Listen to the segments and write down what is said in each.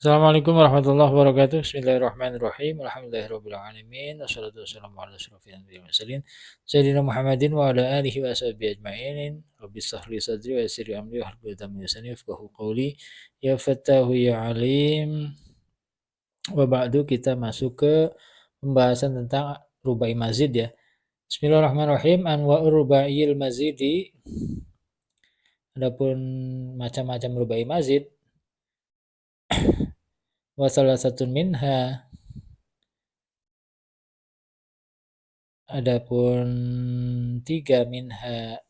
Assalamualaikum warahmatullahi wabarakatuh. Bismillahirrahmanirrahim. Alhamdulillahirabbil alamin. Wassalatu wassalamu ala asyrofil anbiya'i wal mursalin sayyidina Muhammadin wa ala alihi wa sahbihi ajmain. Rabbi shrah li sadri wa yassir li amri wahlul 'uqdatam min lisani yafqahu qawli. Ya Fattahu ya Alim. Wa ba'du, kita masuk ke pembahasan tentang rubai mazid ya. Bismillahirrahmanirrahim. Anwa'ur rubaiyil mazidi. Adapun macam-macam rubai mazid, wa salah satu minha, adapun tiga minha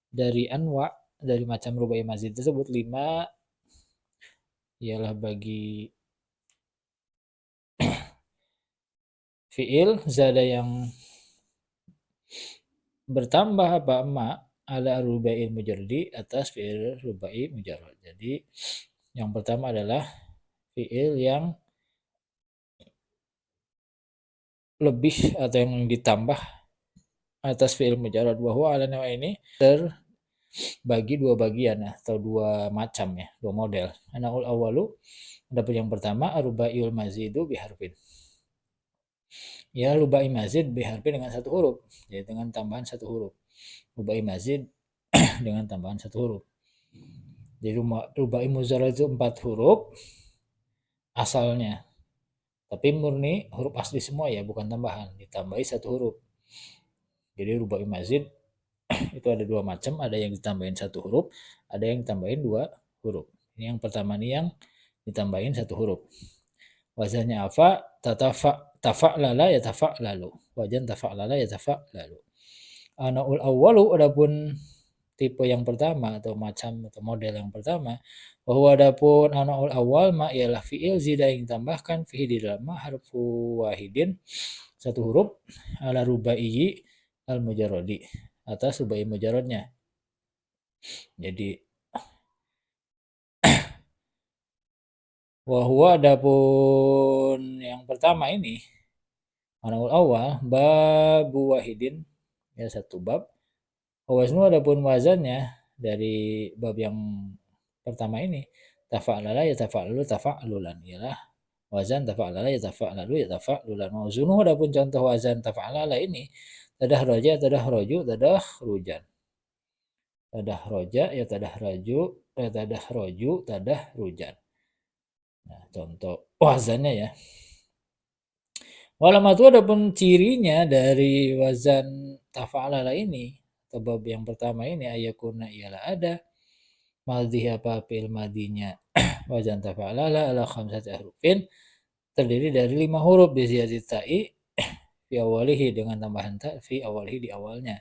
dari anwa, dari macam rubai mazid tersebut, 5 ialah bagi fiil zada yang bertambah apa ma ala rubai mujarradi atas fiil rubai mujarrad. Jadi yang pertama adalah fiil yang lebih atau yang ditambah atas fiil mujarrad, bahwa ala nawa ini terbagi dua bagian atau dua macam ya, dua model. Anaul awalu, adapun yang pertama arubaiul mazidu biharfin. Ya, rubai mazid biharfin dengan satu huruf, jadi dengan tambahan satu huruf. Rubai mazid dengan tambahan satu huruf. Jadi rubai mujarrad itu 4 huruf asalnya, tapi murni huruf asli semua ya, bukan tambahan, ditambahi satu huruf. Jadi rubai mazid itu ada dua macam, ada yang ditambahin satu huruf, ada yang ditambahin 2 huruf. Ini yang pertama nih, yang ditambahin satu huruf. Wazannya apa? Tafa'lala ya tafa'lalu. Wazan tafa'lala ya tafa'lalu. Anaul awwalu, adapun tipe yang pertama atau macam atau model yang pertama, bahwa adapun anaul awal ma ialah fiil zida yang ditambahkan fihi di dalam ma harfu wahidin, satu huruf, ala rubai al mujarradi, atas rubai mujarradnya. Jadi wahwa, adapun yang pertama ini anaul awal babu wahidin, ya satu bab. Waznu, adapun wazannya dari bab yang pertama ini, tafa'lala ya tafa'lalu tafa'lulan, ialah wazan tafa'lala ya tafa'lalu ya tafa'lulan. Mauzunuh, adapun contoh wazan tafa'lala ini, tadahraja tadahroju tadahrujan. Tadahroja ya tadahraju ya tadahroju tadahrujan. Nah, contoh wazannya ya. Walamatu, adapun cirinya dari wazan tafa'lala ini atau bab yang pertama ini, ayakuna ialah ada madhi apa fi'il madinya wazan tafa'lala ala khamsati ahrufin, terdiri dari 5 huruf, bi ziyadati ta'i fi awalihi, dengan tambahan ta fi awalihi, di awalnya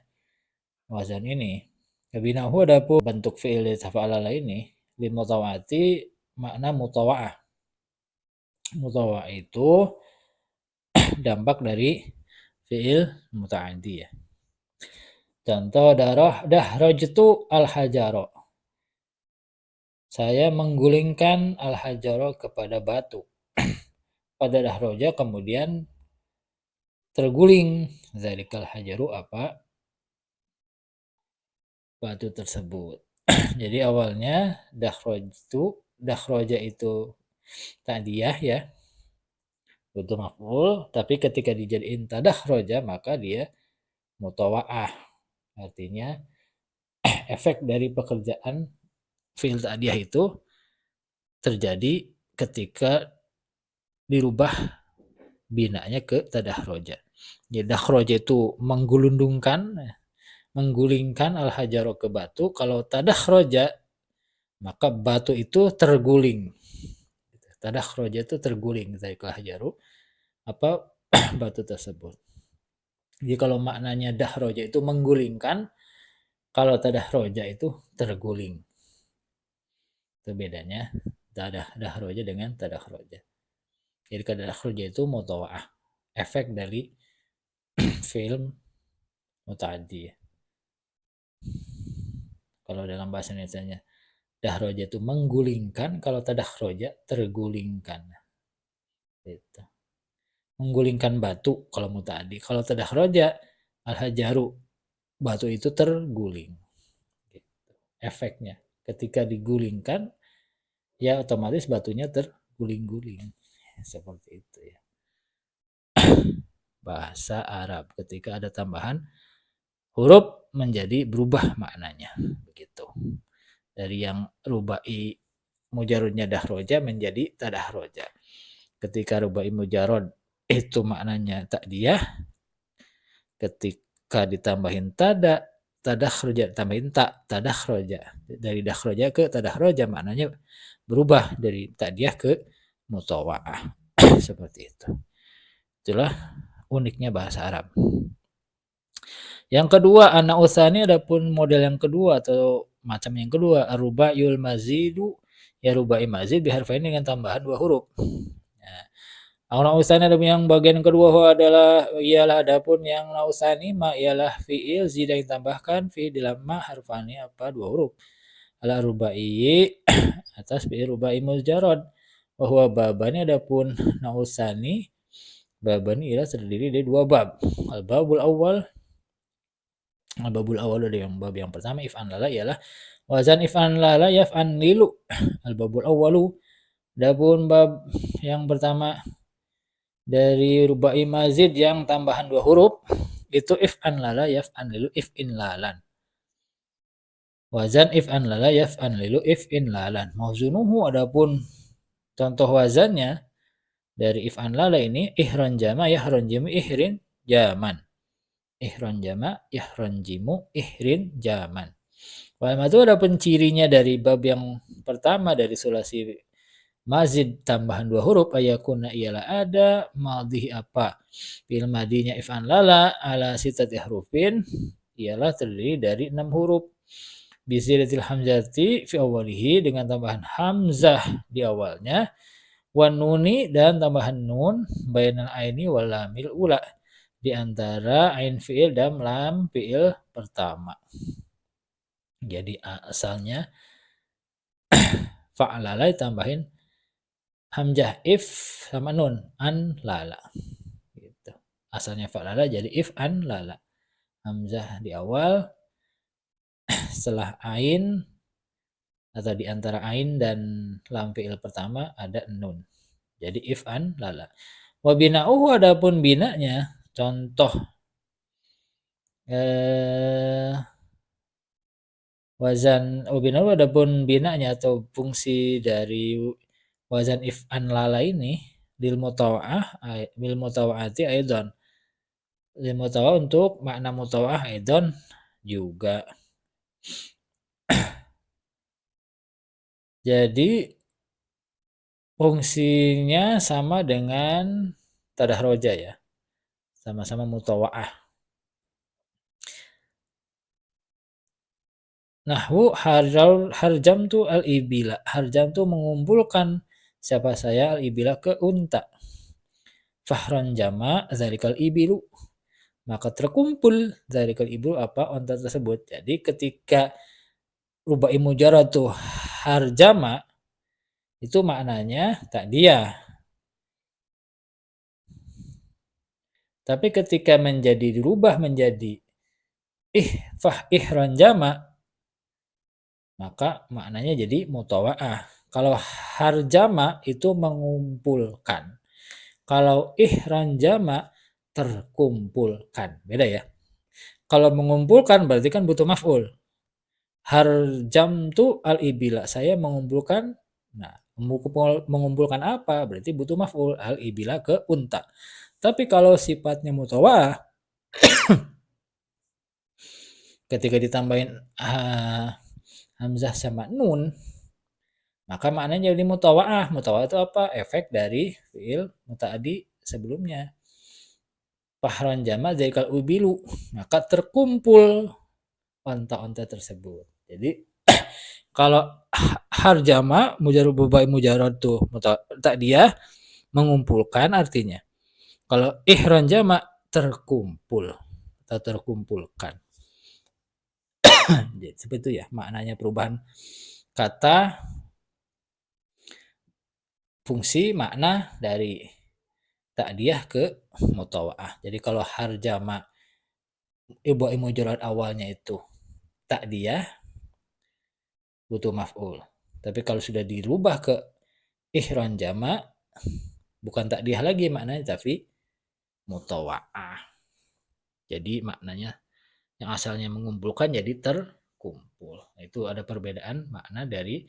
wazan ini. Binahu, adapun bentuk fi'il tafa'lala ini, lil mutawa'ati, makna mutawa'ah. Mutawa'ah itu dampak dari fi'il muta'addi ya. Contoh dahrajtu al-hajaro, saya menggulingkan al-hajaro kepada batu. Pada dahroja kemudian terguling, zalikal hajaru, apa batu tersebut. Jadi awalnya dahroja itu tadiyah ya, butuh maf'ul, tapi ketika dijadiin tadahroja maka dia mutawa'ah, artinya efek dari pekerjaan fi'il ta'diyah itu terjadi ketika dirubah binanya ke tadahroja. Jadi dahroja itu menggulingkan al-hajaro ke batu. Kalau tadahroja maka batu itu terguling. Tadahroja itu terguling dari al-hajaru, apa batu tersebut. Jadi kalau maknanya dahroja itu menggulingkan, kalau tadahroja itu terguling. Itu bedanya dahroja dengan tadahroja. Jadi tadahroja itu mutawa'ah, efek dari fi'il muta'addi ya. Kalau dalam bahasa Indonesianya dahroja itu menggulingkan, kalau tadahroja tergulingkan. Gitu. Menggulingkan batu kalau muta'addi. Kalau tadahroja al-hajaru, batu itu terguling. Gitu. Efeknya ketika digulingkan ya otomatis batunya terguling-guling. Seperti itu ya. Bahasa Arab ketika ada tambahan huruf menjadi berubah maknanya. Begitu. Dari yang rubai mujarrodnya dahroja menjadi tadahroja. Ketika rubai mujarrod itu maknanya takdiyah, ketika ditambahin tadahroja tambahin tadahroja. Dari dahroja ke tadahroja maknanya berubah dari takdiyah ke mutawa'ah. Seperti itu. Itulah uniknya bahasa Arab. Yang kedua, anak usani adapun model yang kedua atau macam yang kedua, aruba'yul mazidu, ya rubai mazid biharfain dengan tambahan 2 huruf. Nah, anak usani adapun yang bagian kedua adalah ialah adapun yang nausani ma ialah fiil zida yang tambahkan fi dalam ma harfani apa 2 huruf. Ala rubai atas fiil rubai mujarrad. Bahwa babani adapun nausani babani ialah terdiri dari 2 bab. Al-babul awal Al-babul awal dari yang bab yang pertama if'an lala ialah wazan if'an lala yaf'an lilu. Al-babul awalu adapun bab yang pertama dari rubai mazid yang tambahan 2 huruf itu if'an lala yaf'an lilu if'in lalan. Wazan if'an lala yaf'an lilu if'in lalan. Mauzunuhu adapun contoh wazannya dari if'an lala ini ihran jama yahran jimu ihrin jaman. Ihron jama, ihron jimu, ihrin jaman. Wal madu adapun cirinya dari bab yang pertama dari sulasi mazid tambahan 2 huruf ayakuna ialah ada madhi apa fil madinya if'an lala ala sitati hurufin ialah terdiri dari 6 huruf bizidatil hamzati fi awalihi dengan tambahan hamzah di awalnya wan nuni dan tambahan nun bainal aini wal lamil ula di antara ain fi'il dan lam fi'il pertama. Jadi asalnya fa'lala tambahin hamzah if sama nun an lala. Gitu. Asalnya fa'lala jadi if an lala. Hamzah di awal setelah ain atau di antara ain dan lam fi'il pertama ada nun. Jadi if an lala. Wa bina'uhu adapun binanya contoh wazan bina'uhu adapun binanya atau fungsi dari wazan if an lala ini lil mutawa'ati aidan. Lil mutawa'ah untuk makna mutawa'ah aidan juga. Jadi fungsinya sama dengan tadahroja ya. Sama-sama mutawa'ah. Nahwu harjam tu al-ibila. Harjam tu mengumpulkan siapa saya al-ibila ke unta. Fahran jama zalikal ibilu. Maka terkumpul zalikal ibilu apa unta tersebut. Jadi ketika rubai mujarrad tuh harjama itu maknanya takdiyah. Tapi ketika dirubah menjadi ihran jama maka maknanya jadi mutawa'ah. Kalau harjama itu mengumpulkan. Kalau ihran jama terkumpulkan. Beda ya. Kalau mengumpulkan berarti kan butuh maf'ul. Harjam tu al-ibila. Saya mengumpulkan. Nah, mengumpulkan apa? Berarti butuh maf'ul. Al-ibila ke unta. Tapi kalau sifatnya mutawa'ah ketika ditambahin hamzah sama nun maka maknanya jadi mutawa'ah. Mutawa'ah itu apa? Efek dari fi'il muta'addi sebelumnya. Fahran jama zalikal ubilu. Maka terkumpul onta-onta tersebut. Jadi kalau harjama mujarrad bubai mujarrad tuh takdiyah mengumpulkan artinya. Kalau ihran jama terkumpul atau terkumpulkan. Jadi seperti itu ya maknanya perubahan kata fungsi makna dari takdiyah ke mutawa'ah. Jadi kalau harjama bubai mujarrad awalnya itu takdiyah butuh maf'ul. Tapi kalau sudah dirubah ke ihron jama, bukan takdiah lagi maknanya, tapi mutawa'ah. Jadi maknanya yang asalnya mengumpulkan jadi terkumpul. Itu ada perbedaan makna dari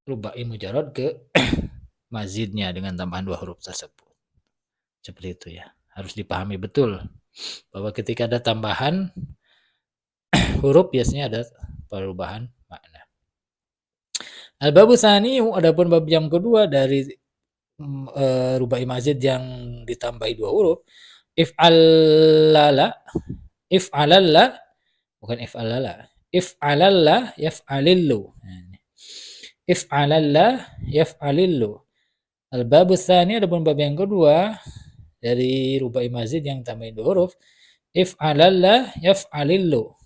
rubai mujarad ke mazidnya dengan tambahan 2 huruf tersebut. Seperti itu ya. Harus dipahami betul bahwa ketika ada tambahan huruf biasanya ada perubahan makna. Al-babu tsani, adapun bab yang kedua dari rubai mazid yang ditambahi 2 huruf, if'alala, if'alalla, bukan if'alala, if'alalla yaf'alillu. If'alalla yaf'alillu. Al-babu tsani, adapun bab yang kedua dari rubai mazid yang tambahin 2 huruf, if'alalla yaf'alillu.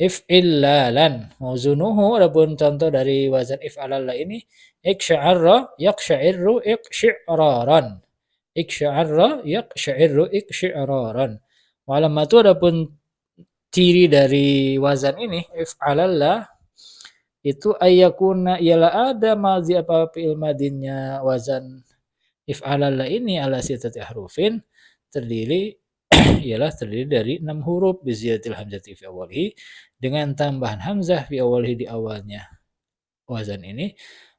If'illalan. Mauzunuhu, adapun contoh dari wazan if'alalla ini, iksya'arra yaqsya'irru iqsyi'raran. Iksya'arra yaqsya'irru iqsyi'raran. Wa alamatu, adapun ciri dari wazan ini if'alalla itu ayyakuna, ialah ada madzi apa fi'il madinnya wazan if'alalla ini ala sittati ahrufin, terdiri dari 6 huruf biziyatil hamzati fi awalihi, dengan tambahan hamzah fi awalihi, di awalnya wazan ini,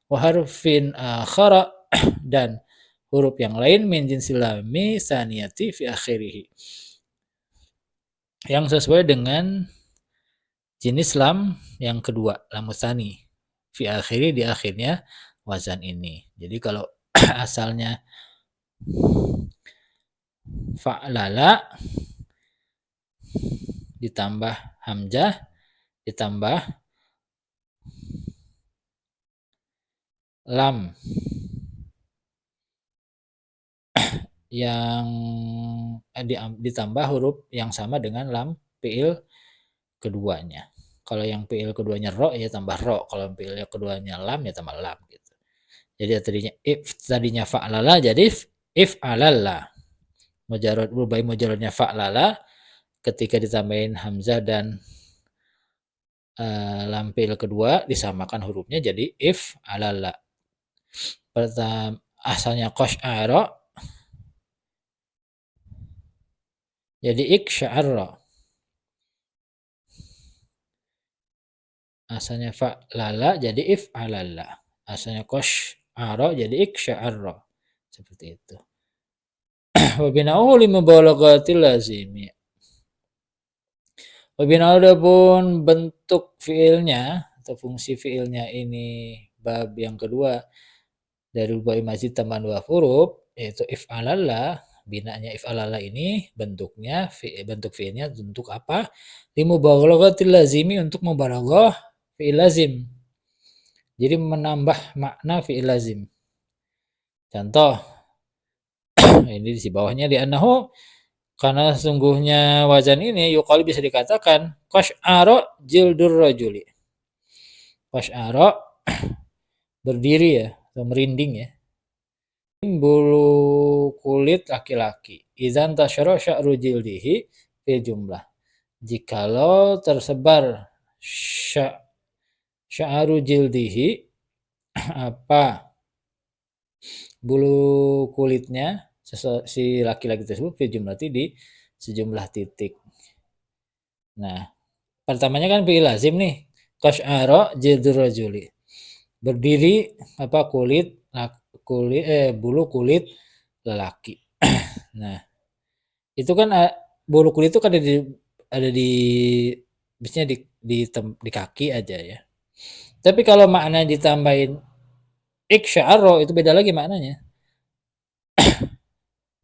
wa harfin akhara, dan huruf yang lain, min jinsil lami saniyati fi akhirih, yang sesuai dengan jenis lam yang kedua, lam tsani, fi akhiri, di akhirnya wazan ini. Jadi kalau asalnya fa'lala ditambah hamzah ditambah lam yang ditambah huruf yang sama dengan lam fi'il keduanya. Kalau yang fi'il keduanya ro ya tambah ro, kalau fi'il keduanya lam ya tambah lam gitu. Jadi tadinya fa'lala jadi if'alalla. Mujarad rubai mujaradnya fa'lala, ketika ditambahin hamzah dan lam fi'il kedua disamakan hurufnya jadi if'alalla. Pertama asalnya qasy'ara jadi iksya'arra. Asalnya fa'lala jadi if'alalla. Asalnya qasy'ara jadi iksya'arra. Seperti itu. Wa bina'uhu li mubalaghatil lazimi. Wa bina'uhu, adapun bentuk fi'ilnya atau fungsi fi'ilnya ini bab yang kedua dari rubai mazid tambahan 2 huruf, yaitu if'alalla. Binanya if'alalla ini bentuknya bentuk fi'ilnya bentuk apa? Li mubalaghatil lazimi, untuk mubalaghah fi'il lazim. Jadi menambah makna fi'il lazim. Contoh ini di bawahnya, di annahu, karena sesungguhnya wazan ini yuqalu bisa dikatakan qasy'ara jildur rajuli. Qasy'ara berdiri ya atau merinding ya. Bulu kulit laki-laki. Idzan tasyara sya'ru jildihi fil jumlah. Jikalau tersebar sya'ru jildihi, apa bulu kulitnya si laki-laki tersebut, fil jumlati, di sejumlah titik. Nah, pertamanya kan fi'il lazim nih. Qasy'ara jildur rajuli. Berdiri apa bulu kulit lelaki. Nah, itu kan bulu kulit itu kan ada di biasanya di kaki aja ya. Tapi kalau makna ditambahin iksya'arra itu beda lagi maknanya.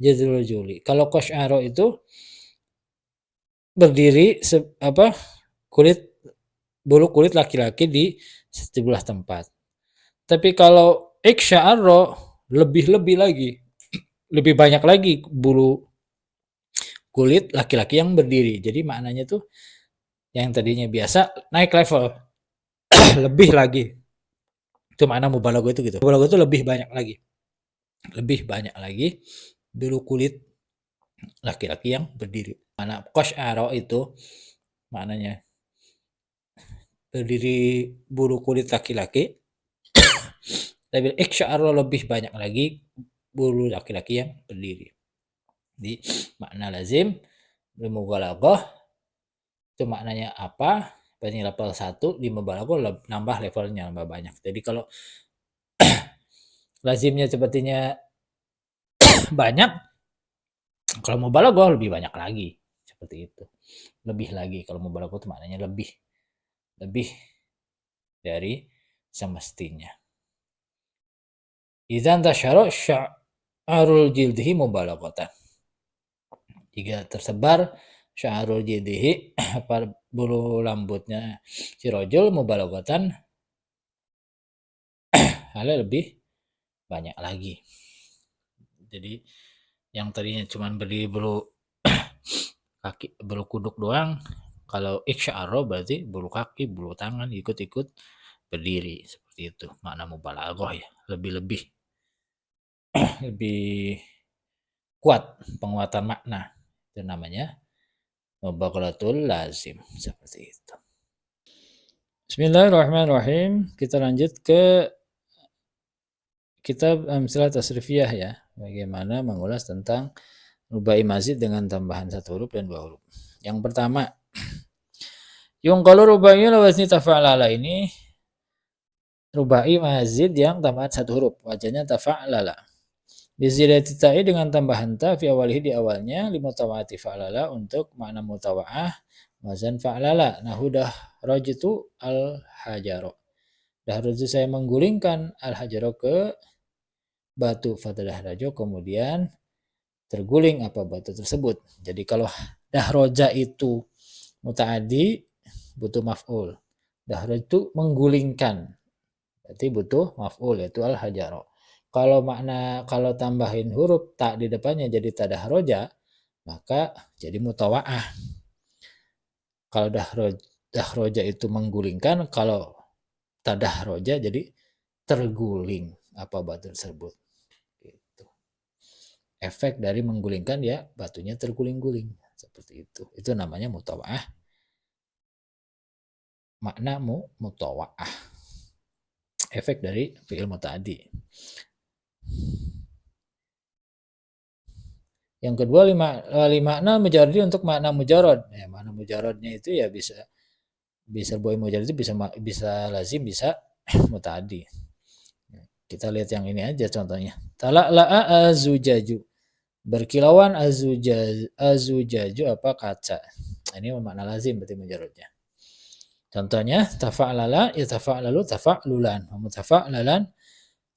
Jildur rajuli. Kalau qasy'ara itu berdiri bulu kulit laki-laki di sejumlah tempat. Tapi kalau iksya'arra lebih lagi, lebih banyak lagi bulu kulit laki-laki yang berdiri. Jadi maknanya tuh yang tadinya biasa naik level lebih lagi. Itu makna mubalaghah itu gitu. Mubalaghah itu lebih banyak lagi. Lebih banyak lagi bulu kulit laki-laki yang berdiri. Mana qasy'ara itu maknanya berdiri bulu kulit laki-laki Tapi iksya'ara lebih banyak lagi bulu laki-laki yang berdiri. Jadi makna lazim mubalaghah itu maknanya apa? Berarti level 1 di mubalaghah nambah levelnya nambah banyak. Jadi kalau lazimnya sepertinya banyak, kalau mubalaghah lebih banyak lagi. Seperti itu. Lebih lagi kalau mubalaghah itu maknanya lebih dari semestinya. Idzan tasyara sya'arul jildihi mubalaghatan. Jika tersebar sya'arul jildihi bulu rambutnya si rajul mubalaghatan halnya lebih banyak lagi. Jadi yang tadinya cuma berdiri bulu kaki, bulu kuduk doang, kalau iksya'ara berarti bulu kaki, bulu tangan ikut-ikut berdiri, seperti itu makna mubalaghah ya, lebih kuat penguatan makna, itu namanya mubaghlatul lazim, seperti itu. Bismillahirrahmanirrahim, kita lanjut ke kitab Amsilah Tasrifiyah ya, bagaimana mengulas tentang rubai mazid dengan tambahan 1 huruf dan 2 huruf. Yang pertama, yungqalu rubai ala wazni tafa'lala, ini rubai mazid yang tambahan 1 huruf, wajahnya tafa'lala. Bizidati ta'i dengan tambahan ta fi awalihi di awalnya, limutawa'ati fa'lala untuk makna mutawa'ah wazan fa'lala. Nahu dahrajtu al-hajaro. Dahrajtu saya menggulingkan al-hajaro ke batu, fatadahraju kemudian terguling apa batu tersebut. Jadi kalau dahroja itu muta'adi butuh maf'ul. Dahraj itu menggulingkan. Berarti butuh maf'ul yaitu al-hajaro. Kalau tambahin huruf tak di depannya jadi tadahroja, maka jadi mutawa'ah. Kalau dahroja itu menggulingkan, kalau tadahroja jadi terguling apa batu tersebut. Gitu. Efek dari menggulingkan ya batunya terguling-guling, seperti itu. Itu namanya mutawa'ah. Makna mutawa'ah. Efek dari fi'il muta'addi. Yang kedua, makna mujarrad untuk makna mujarrad. Ya, makna mujarradnya itu ya bisa rubai mujarrad itu bisa lazim, bisa muta'addi. Kita lihat yang ini aja contohnya. Tala'la'a azujaju. Berkilauan azujaju apa kaca. Ini makna lazim berarti mujarradnya. Contohnya tafa'lala ya tafa'lalu tafa'lulan. Mutafa'lalan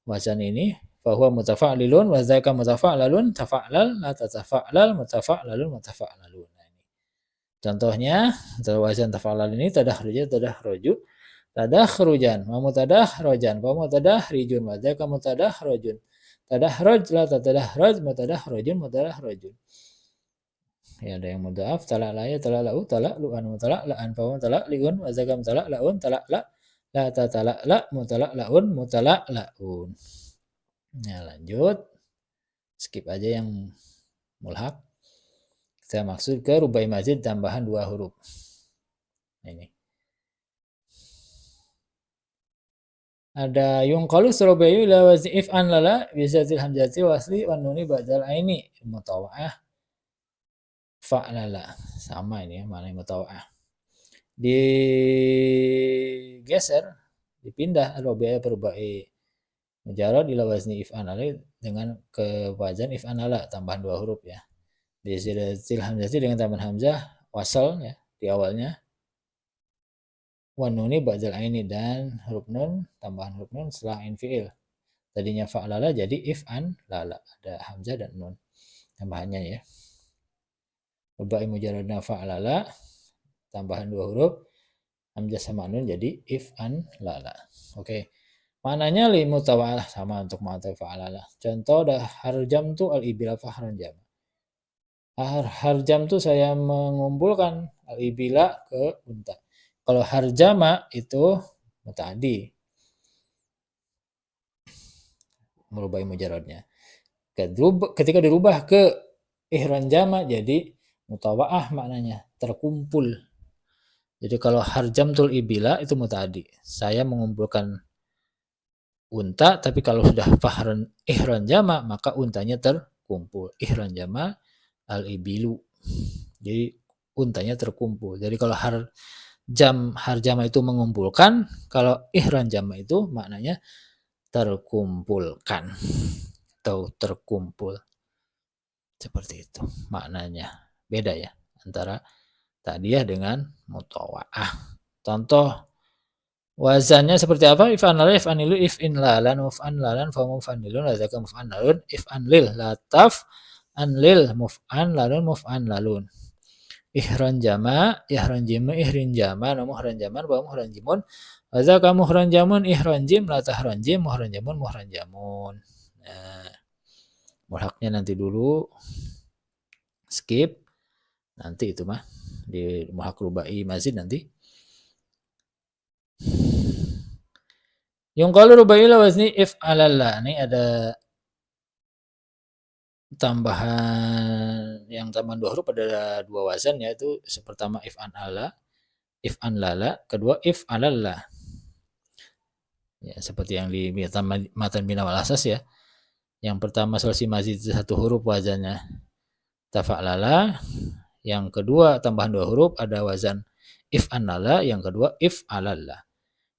wazan ini bahwa mutafa'lilun wa dzaka mutafa'lalun tafa'lal la tatafa'lal mutafa'lalun mutafa'lalun. Nah, ini contohnya wazan tafa'lal ini tadahruju tadakhrujan wa mutadahrajan wa mutadahrijun wa dzaka mutadahrajun tadahraj la tatadahraj mutadahrajun mutadahrajun. Ya, ada yang mudhaf tala'la ya tala'lau tala'lu'an mutala'la'an fa mutala'liun wa dzaka mutala'laun tala'la la tatala'la mutala'laun mutala'laun. Nah, lanjut. Skip aja yang mulhaq. Kita maksud ke rubai mazid tambahan 2 huruf. Ini. Ada yungqalu surabayu ila wazni if'an lala bizatil hamzati wasli wan nuni ba'dal aini mutawa'ah fa'lala. Sama ini ya, makna mutawa'ah. Digeser, dipindah rubai perubai mujarrad ila wazni if'an lala dengan ke wazan if'an lala tambahan 2 huruf ya. Bizidatil hamzati dengan tambahan hamzah wasal ya di awalnya. Wan nuni ba'dal aini dan huruf nun tambahan huruf nun setelah ain fi'il. Tadinya fa'lala jadi if'an lala, ada hamzah dan nun tambahannya ya. Rubai mujarradna fa'lala tambahan 2 huruf hamzah sama nun jadi if'an lala. Oke. Maknanya li mutawa'ah sama untuk makna fa'lala. Contoh dah harjam tu al-ibila fahran jam. Harjam tu saya mengumpulkan al-ibila ke unta. Kalau harjama itu muta'addi. Merubah mujarradnya. Ketika dirubah ke ihran jama jadi mutawa'ah maknanya terkumpul. Jadi kalau harjamtul ibila itu muta'addi. Saya mengumpulkan unta, tapi kalau sudah ihran jama maka untanya terkumpul. Ihran jama al-ibilu. Jadi untanya terkumpul. Jadi kalau harjama itu mengumpulkan, kalau ihran jama itu maknanya terkumpulkan atau terkumpul. Seperti itu maknanya. Beda ya antara ta'diyah dengan mutawa'ah. Contoh wazannya seperti apa? If'an lala, if'an lilu, if'in lalan, muf'an lalan, fa muf'an lilun, adzaka muf'an lalun, if'an lil, lataf, an lil, muf'an lalun, muf'an lalun. Ihran jama, ihran jima, ihrin jama, muhran jaman, wa muhran jimun, adzaka muhran jamun, ihran jim, latahran jim, muhran jamun, muhran jamun. Nah, mulhaknya nanti dulu, skip, nanti itu mah di mulhak rubai mazid nanti. Yung kalau rubai la wazni if'alalla. Ini ada tambahan yang tambahan 2 huruf, ada 2 wazan, yaitu pertama if'an lala, kedua if'alalla. Ya, seperti yang di matan bina wal asas ya. Yang pertama sulasi mazid 1 huruf wazannya tafa'lala, yang kedua tambahan 2 huruf ada wazan if'an lala, yang kedua if'alalla.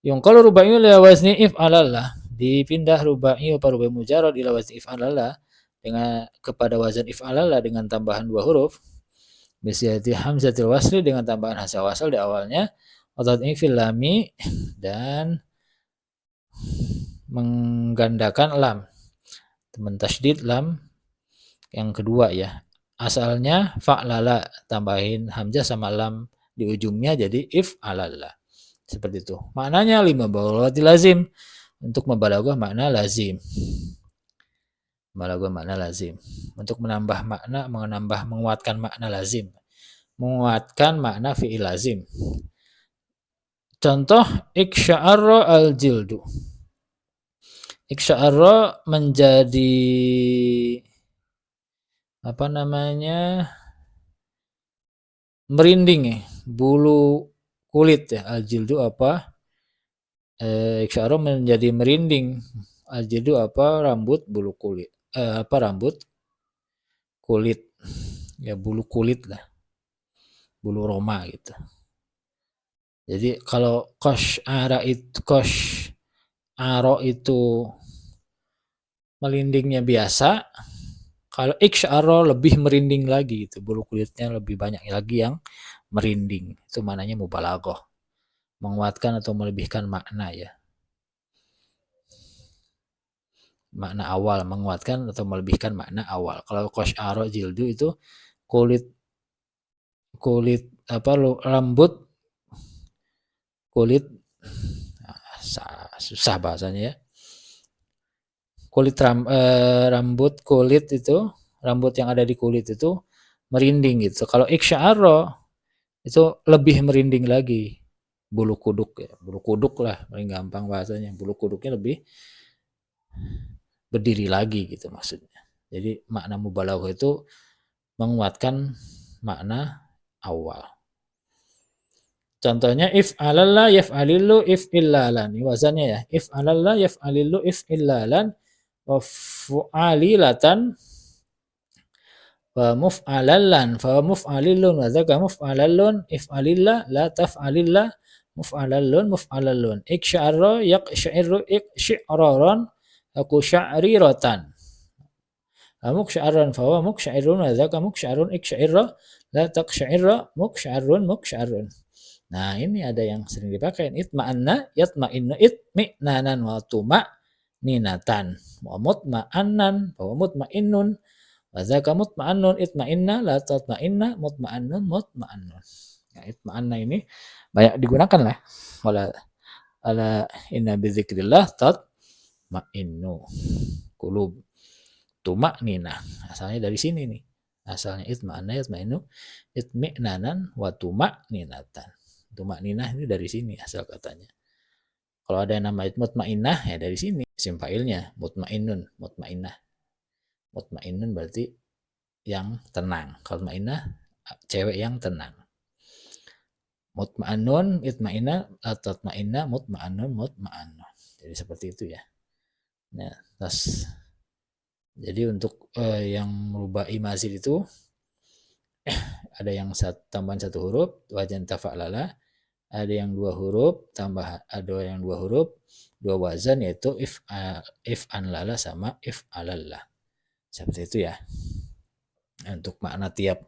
Yung kalau rubai ila wazni if'alalla, dipindah rubai atau rubai mujarrad ila wazni if'alalla dengan kepada wazan if'alalla dengan tambahan 2 huruf. Bisyati hamzatil wasli dengan tambahan hamzah wasal di awalnya, atau fil lami dan menggandakan lam. Mentasydid lam yang kedua ya. Asalnya fa'lala, tambahin hamzah sama lam di ujungnya jadi if'alalla. Seperti itu. Maknanya 5 balagati lazim. Untuk membalaghah makna lazim. Membalaghah makna lazim. Untuk menambah makna, menguatkan makna lazim. Menguatkan makna fi'il lazim. Contoh iksya'arra al-jildu. Iksya'arra menjadi apa namanya? Merinding ya, bulu kulit ya. Al-jildu apa? Iksya'arra menjadi merinding. Al-jildu apa? Rambut, bulu kulit. Rambut kulit. Ya bulu kulit lah. Bulu roma gitu. Jadi kalau kosh'ara itu melindingnya biasa, kalau iksya'arra lebih merinding lagi gitu. Bulu kulitnya lebih banyak lagi yang merinding. Itu maknanya mubalaghah. Menguatkan atau melebihkan makna ya. Makna awal, menguatkan atau melebihkan makna awal. Kalau kosh'ara jildu itu kulit rambut kulit, susah bahasanya ya. Kulit rambut kulit itu, rambut yang ada di kulit itu merinding gitu. Kalau iksya'arra itu lebih merinding lagi. Bulu kuduk ya, bulu kuduk lah paling gampang bahasanya. Bulu kuduknya lebih berdiri lagi gitu maksudnya. Jadi makna mubalaghah itu menguatkan makna awal. Contohnya if'alalla yaf'alillu if'illalan. Ini wazannya ya. If'alalla yaf'alillu if'illalan wa fu'alilatan wa muf'alallan fa muf'alillun wa dzaka muf'alallun if'alilla la taf'alilla muf'alallun muf'alallun. Iksya'arra yaqsya'iru iksyi'raran aku sya'riratan. Muksya'arran fa huwa muksya'irun wa dzaka muksya'arun iksya'irra la taqsya'irra muksya'arrun muksya'arrun. Nah, ini ada yang sering dipakai. Itma'anna, yatma'innu, itmi'nanan wa tuma'ninatan. Wa mutma'annan, wa mutma'innun. Wa dzaka mutma'annun, itma'inna, la tatma'inna, mutma'annun, mutma'annun. Nah, itma'anna ini banyak digunakan lah. Ala inna bizikrillah tatma'innu qulub. Tuma'ninah. Asalnya dari sini nih. Asalnya itma'anna, yatma'innu, itmi'nanan, wa tuma'ninatan. Tuma'ninah ini dari sini asal katanya. Kalau ada yang nama mutmainah ya dari sini isim fa'ilnya mutmainnun, mutmainah. Mutmainnun berarti yang tenang. Kalau mutmainah cewek yang tenang. Mutma'annun, itma'inna, tatma'inna, mutma'annun, mutma'annun. Jadi seperti itu ya. Nah, jadi untuk yang merubah imazid itu ada yang tambahan satu huruf, wajan tafa'lala, ada yang dua huruf, ada yang dua huruf, dua wazan, yaitu if anlala sama if alalla. Seperti itu ya. Untuk makna tiap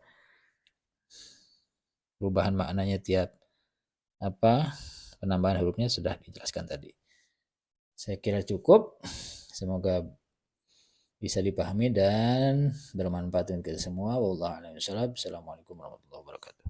perubahan maknanya tiap penambahan hurufnya sudah dijelaskan tadi. Saya kira cukup. Semoga bisa dipahami dan bermanfaat untuk kita semua. Wallahu a'lam bishawab. Assalamualaikum warahmatullahi wabarakatuh.